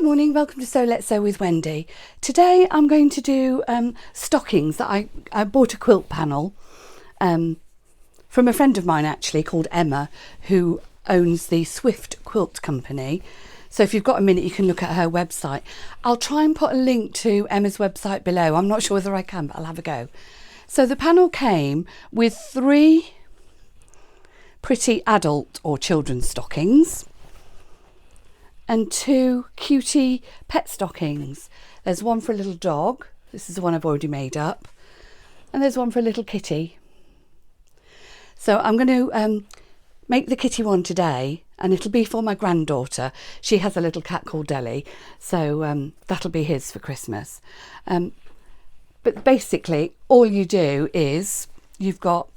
Good morning, welcome to Sew Let's Sew with Wendy. Today I'm going to do stockings that I bought a quilt panel from a friend of mine actually called Emma, who owns the Swift Quilt Company. So if you've got a minute you can look at her website. I'll try and put a link to Emma's website below. I'm not sure whether I can, but I'll have a go. So the panel came with 3 pretty adult or children's stockings and 2 cutie pet stockings. There's one for a little dog. This is the one I've already made up. And there's one for a little kitty. So I'm going to make the kitty one today, and it'll be for my granddaughter. She has a little cat called Deli, so that'll be his for Christmas. But basically all you do is you've got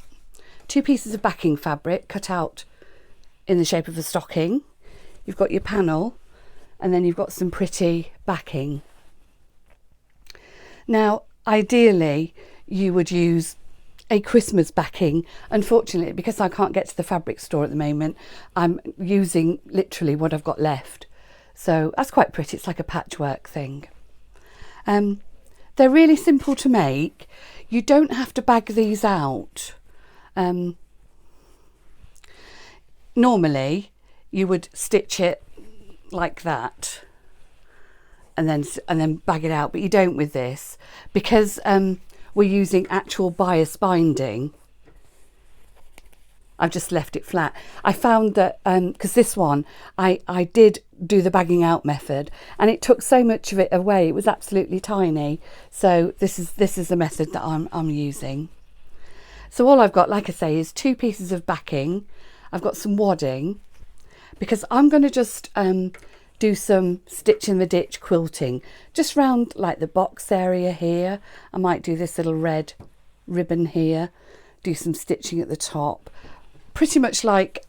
2 pieces of backing fabric cut out in the shape of a stocking. You've got your panel, and then you've got some pretty backing. Now, ideally, you would use a Christmas backing. Unfortunately, because I can't get to the fabric store at the moment, I'm using literally what I've got left. So that's quite pretty. It's like a patchwork thing. They're really simple to make. You don't have to bag these out. Normally, you would stitch it like that and then bag it out, but you don't with this because we're using actual bias binding. I've just left it flat. I found that because this one I did do the bagging out method and it took so much of it away. It was absolutely tiny. So this is the method that I'm using. So all I've got, like I say, is 2 pieces of backing. I've got some wadding because I'm going to just do some stitch in the ditch quilting just round like the box area here. I might do this little red ribbon here, do some stitching at the top, pretty much like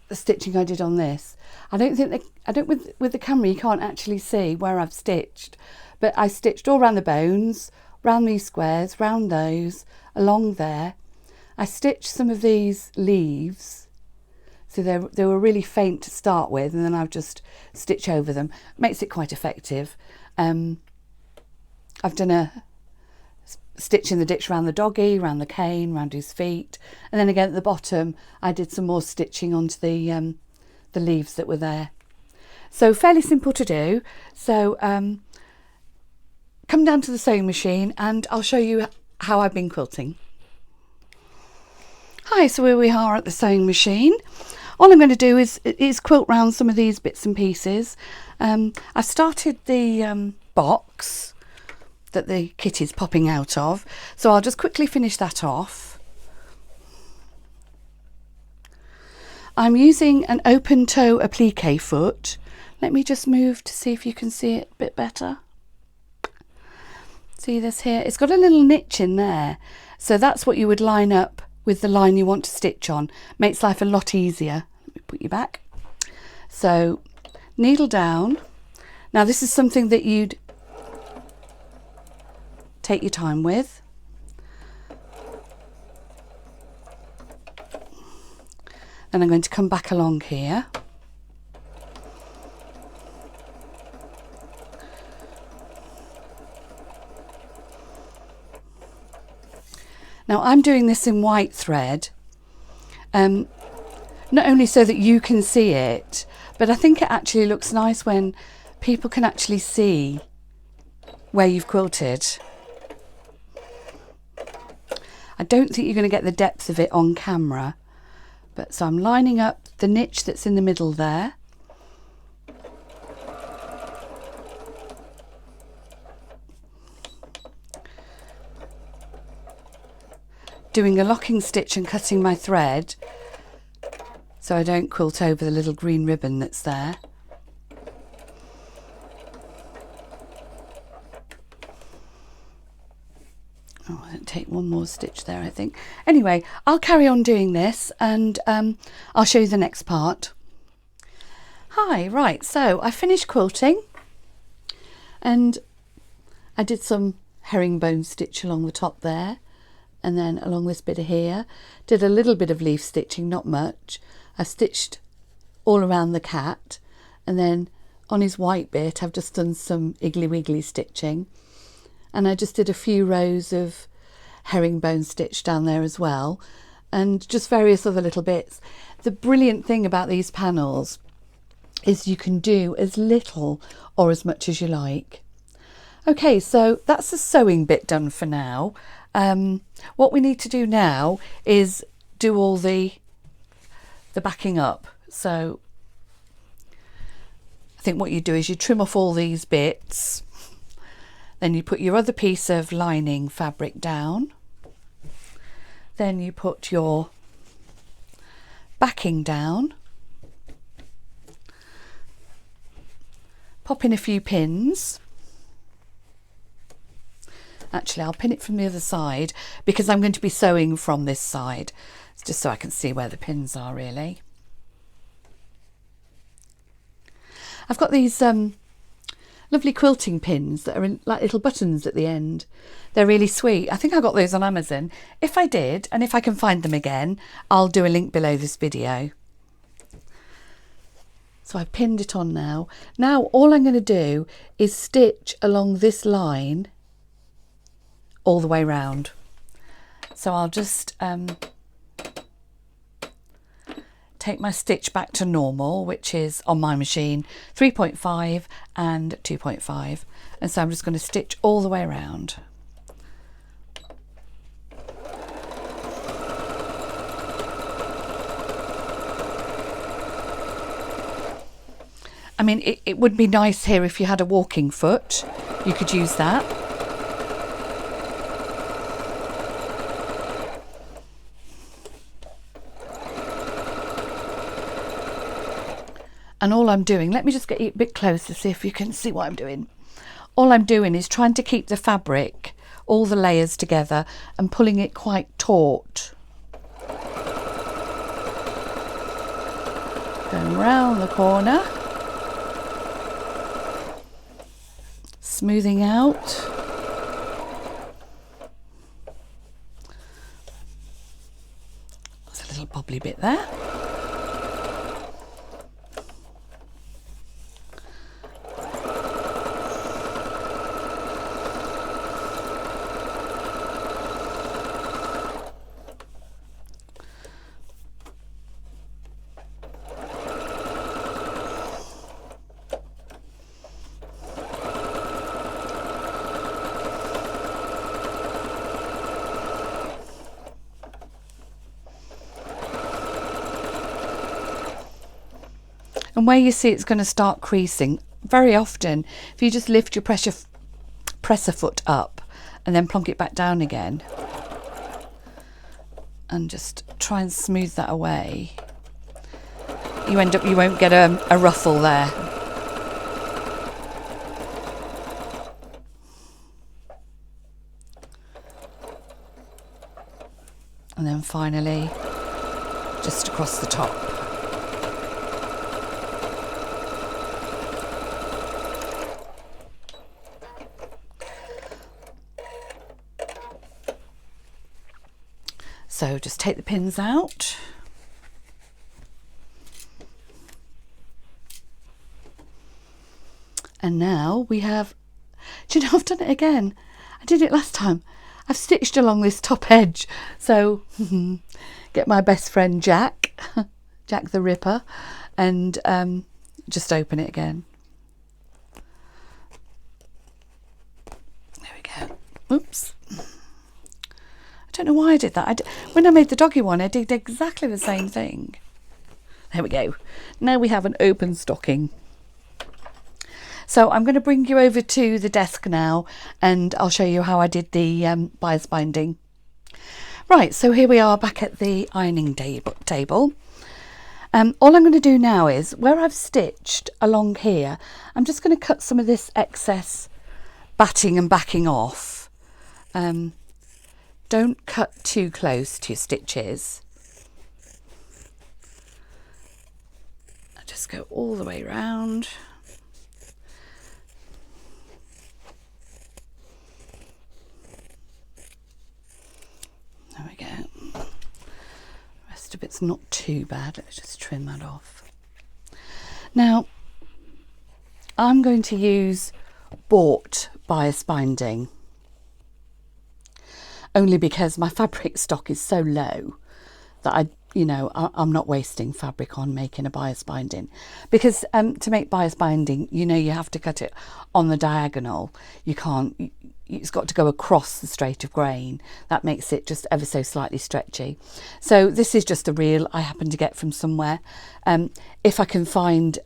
the stitching I did on this. With the camera you can't actually see where I've stitched, but I stitched all around the bones, round these squares, round those, along there. I stitched some of these leaves. So they were really faint to start with, and then I've just stitched over them. Makes it quite effective. I've done a stitch in the ditch around the doggy, around the cane, around his feet, and then again at the bottom I did some more stitching onto the leaves that were there. So fairly simple to do. So come down to the sewing machine and I'll show you how I've been quilting. Hi, so here we are at the sewing machine. All I'm going to do is quilt round some of these bits and pieces. I've started the box that the kitty's popping out of, so I'll just quickly finish that off. I'm using an open toe applique foot. Let me just move to see if you can see it a bit better. See this here? It's got a little niche in there, so that's what you would line up with the line you want to stitch on. Makes life a lot easier. Let me put you back. So needle down. Now this is something that you'd take your time with. Then I'm going to come back along here. Now I'm doing this in white thread, not only so that you can see it, but I think it actually looks nice when people can actually see where you've quilted. I don't think you're going to get the depth of it on camera, but so I'm lining up the niche that's in the middle there. Doing a locking stitch and cutting my thread so I don't quilt over the little green ribbon that's there. Oh, I'll take one more stitch there, I think. Anyway, I'll carry on doing this and I'll show you the next part. Hi, right, so I finished quilting and I did some herringbone stitch along the top there. And then along this bit here, did a little bit of leaf stitching, not much. I stitched all around the cat, and then on his white bit, I've just done some iggly wiggly stitching, and I just did a few rows of herringbone stitch down there as well, and just various other little bits. The brilliant thing about these panels is you can do as little or as much as you like. Okay, so that's the sewing bit done for now. What we need to do now is do all the backing up. So I think what you do is you trim off all these bits, then you put your other piece of lining fabric down, then you put your backing down, pop in a few pins. Actually, I'll pin it from the other side because I'm going to be sewing from this side. It's just so I can see where the pins are really. I've got these lovely quilting pins that are in like little buttons at the end. They're really sweet. I think I got those on Amazon. If I did, and if I can find them again, I'll do a link below this video. So I've pinned it on now. Now all I'm going to do is stitch along this line all the way round. So I'll just take my stitch back to normal, which is on my machine 3.5 and 2.5, and so I'm just going to stitch all the way around. I mean, it would be nice here if you had a walking foot, you could use that. And all I'm doing, let me just get you a bit closer, see if you can see what I'm doing. All I'm doing is trying to keep the fabric, all the layers together, and pulling it quite taut. Going round the corner. Smoothing out. There's a little bobbly bit there. And where you see it's going to start creasing, very often, if you just lift your presser foot up and then plonk it back down again and just try and smooth that away, you won't get a ruffle there. And then finally, just across the top. So just take the pins out. And now we have, do you know, I've done it again. I did it last time. I've stitched along this top edge. So get my best friend Jack, Jack the Ripper, and just open it again. There we go. Oops. I don't know why I did that. When I made the doggy one, I did exactly the same thing. There we go. Now we have an open stocking. So I'm going to bring you over to the desk now, and I'll show you how I did the bias binding. Right, so here we are back at the ironing table. All I'm going to do now is, where I've stitched along here, I'm just going to cut some of this excess batting and backing off. Don't cut too close to your stitches. I just go all the way around. There we go. The rest of it's not too bad. Let's just trim that off. Now, I'm going to use bought bias binding, only because my fabric stock is so low that I'm not wasting fabric on making a bias binding, because to make bias binding, you have to cut it on the diagonal. You can't, it's got to go across the straight of grain. That makes it just ever so slightly stretchy. So this is just a reel I happen to get from somewhere. If I can find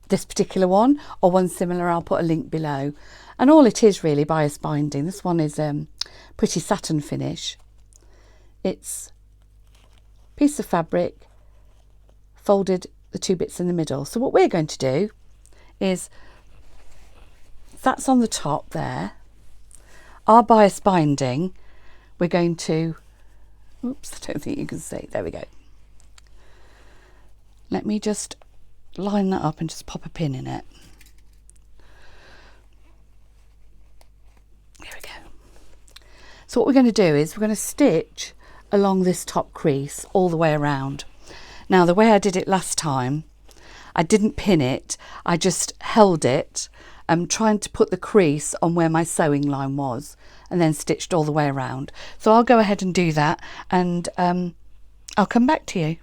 this particular one or one similar, I'll put a link below. And all it is really bias binding. This one is pretty satin finish. It's piece of fabric, folded the two bits in the middle. So what we're going to do is, that's on the top there, our bias binding, we're going to, oops, I don't think you can see, there we go. Let me just line that up and just pop a pin in it. There we go. So what we're going to do is we're going to stitch along this top crease all the way around. Now, the way I did it last time, I didn't pin it, I just held it, trying to put the crease on where my sewing line was, and then stitched all the way around. So I'll go ahead and do that, and I'll come back to you.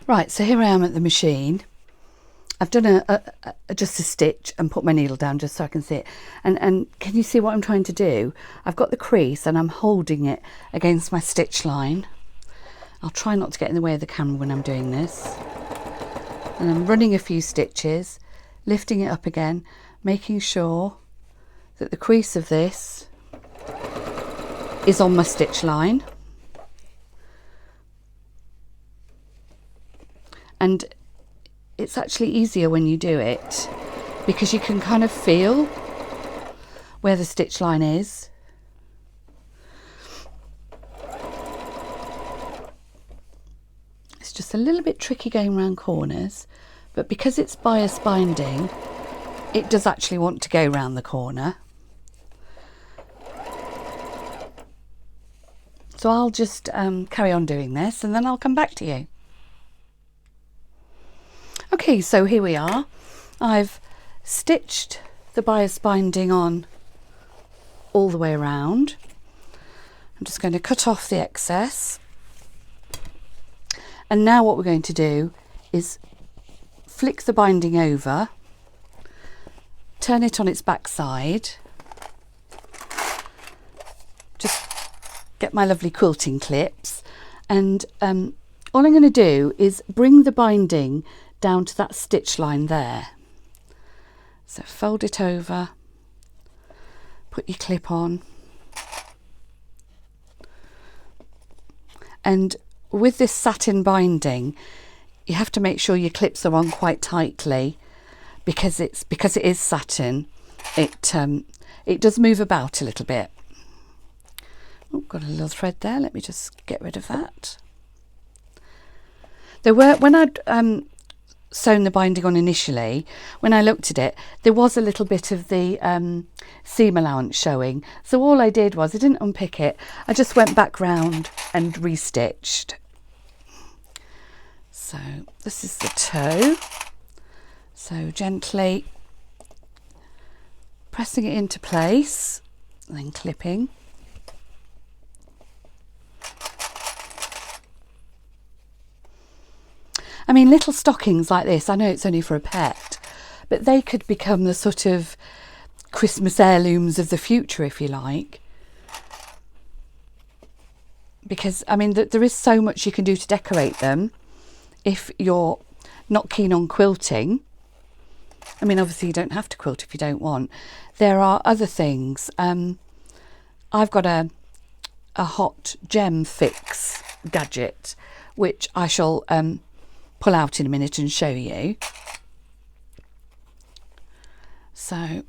Right, so here I am at the machine. I've done just a stitch and put my needle down just so I can see it. And can you see what I'm trying to do? I've got the crease and I'm holding it against my stitch line. I'll try not to get in the way of the camera when I'm doing this. And I'm running a few stitches, lifting it up again, making sure that the crease of this is on my stitch line. And it's actually easier when you do it, because you can kind of feel where the stitch line is. It's just a little bit tricky going around corners, but because it's bias binding, it does actually want to go round the corner. So I'll just carry on doing this and then I'll come back to you. Okay, so here we are. I've stitched the bias binding on all the way around. I'm just going to cut off the excess. And now what we're going to do is flick the binding over, turn it on its back side, just get my lovely quilting clips, and all I'm going to do is bring the binding down to that stitch line there. So fold it over, put your clip on, and with this satin binding you have to make sure your clips are on quite tightly, because it is satin, it does move about a little bit. Oh, got a little thread there, let me just get rid of that. There were, when I'd sewn the binding on initially, when I looked at it, there was a little bit of the seam allowance showing. So all I did was, I didn't unpick it, I just went back round and restitched. So this is the toe. So gently pressing it into place and then clipping. I mean, little stockings like this, I know it's only for a pet, but they could become the sort of Christmas heirlooms of the future, if you like. Because, I mean, there is so much you can do to decorate them if you're not keen on quilting. I mean, obviously you don't have to quilt if you don't want. There are other things. I've got a hot gem fix gadget, which I shall pull out in a minute and show you. So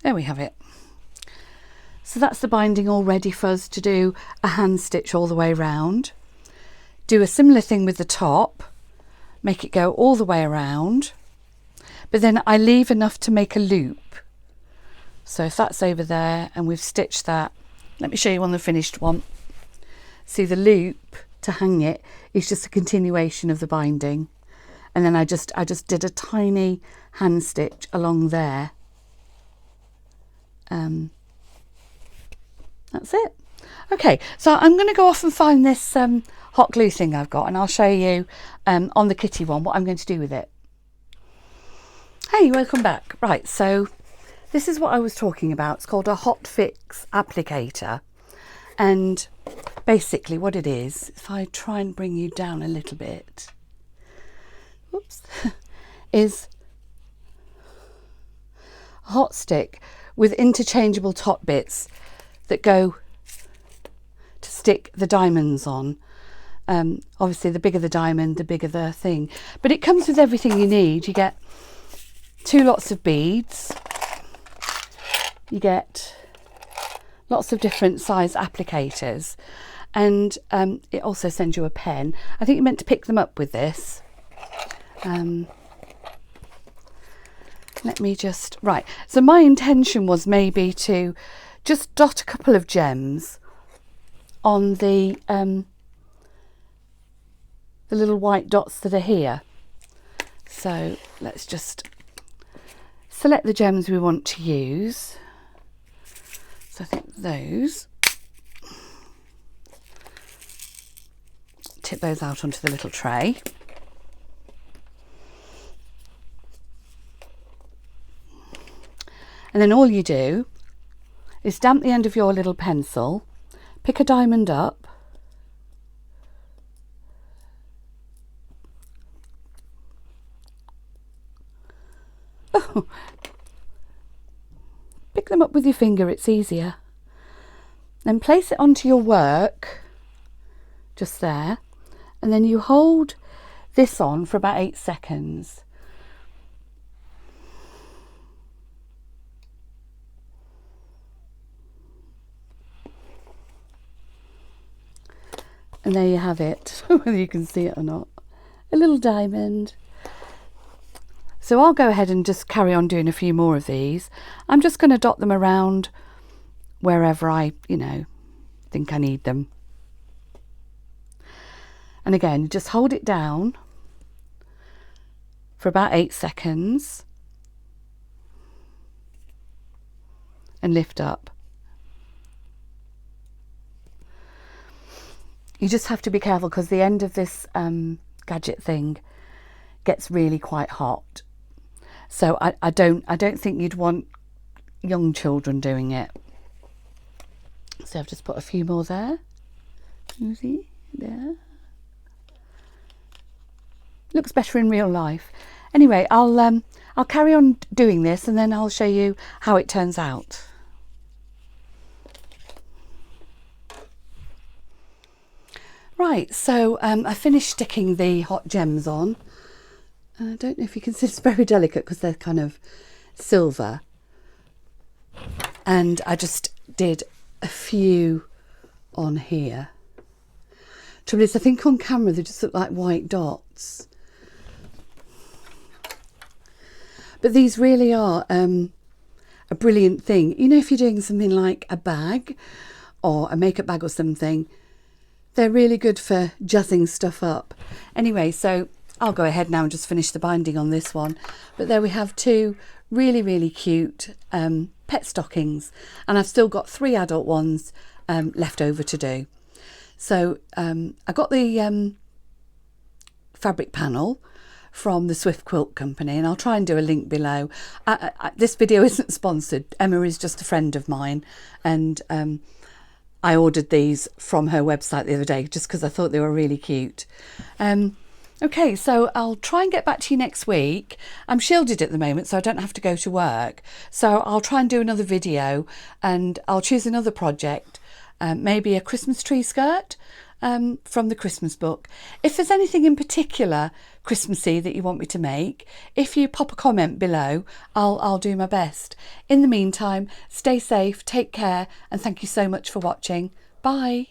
there we have it. So that's the binding all ready for us to do a hand stitch all the way around. Do a similar thing with the top, make it go all the way around, but then I leave enough to make a loop. So if that's over there and we've stitched that, let me show you on the finished one. See, the loop to hang it is just a continuation of the binding, and then I just did a tiny hand stitch along there. That's it. Okay, so I'm going to go off and find this hot glue thing I've got, and I'll show you on the kitty one what I'm going to do with it. Hey, welcome back. Right, so this is what I was talking about. It's called a Hotfix applicator, and basically what it is, if I try and bring you down a little bit, whoops, is a hot stick with interchangeable top bits that go to stick the diamonds on. Obviously the bigger the diamond, the bigger the thing, but it comes with everything you need. You get 2 lots of beads, you get lots of different size applicators, and it also sends you a pen. I think you're meant to pick them up with this. Let me just, right, so my intention was maybe to just dot a couple of gems on the little white dots that are here. So let's just select the gems we want to use. So I think those, tip those out onto the little tray. And then all you do is damp the end of your little pencil, pick a diamond up, pick them up with your finger, it's easier. Then place it onto your work, just there, and then you hold this on for about 8 seconds. And there you have it, whether you can see it or not, a little diamond. So I'll go ahead and just carry on doing a few more of these. I'm just going to dot them around wherever I, think I need them. And again, just hold it down for about 8 seconds and lift up. You just have to be careful because the end of this gadget thing gets really quite hot. So I don't think you'd want young children doing it. So I've just put a few more there. You see there. Looks better in real life. Anyway, I'll carry on doing this and then I'll show you how it turns out. Right, so I finished sticking the hot gems on. I don't know if you can see, it's very delicate because they're kind of silver. And I just did a few on here. Trouble is, I think on camera they just look like white dots. But these really are a brilliant thing. If you're doing something like a bag or a makeup bag or something, they're really good for jazzing stuff up. Anyway, so I'll go ahead now and just finish the binding on this one. But there we have 2 really, really cute pet stockings. And I've still got 3 adult ones left over to do. So I got the fabric panel from the Swift Quilt Company, and I'll try and do a link below. This video isn't sponsored. Emma is just a friend of mine, and I ordered these from her website the other day just because I thought they were really cute. Okay, so I'll try and get back to you next week. I'm shielded at the moment, so I don't have to go to work. So I'll try and do another video, and I'll choose another project, maybe a Christmas tree skirt from the Christmas book. If there's anything in particular Christmassy that you want me to make, if you pop a comment below, I'll do my best. In the meantime, stay safe, take care, and thank you so much for watching. Bye.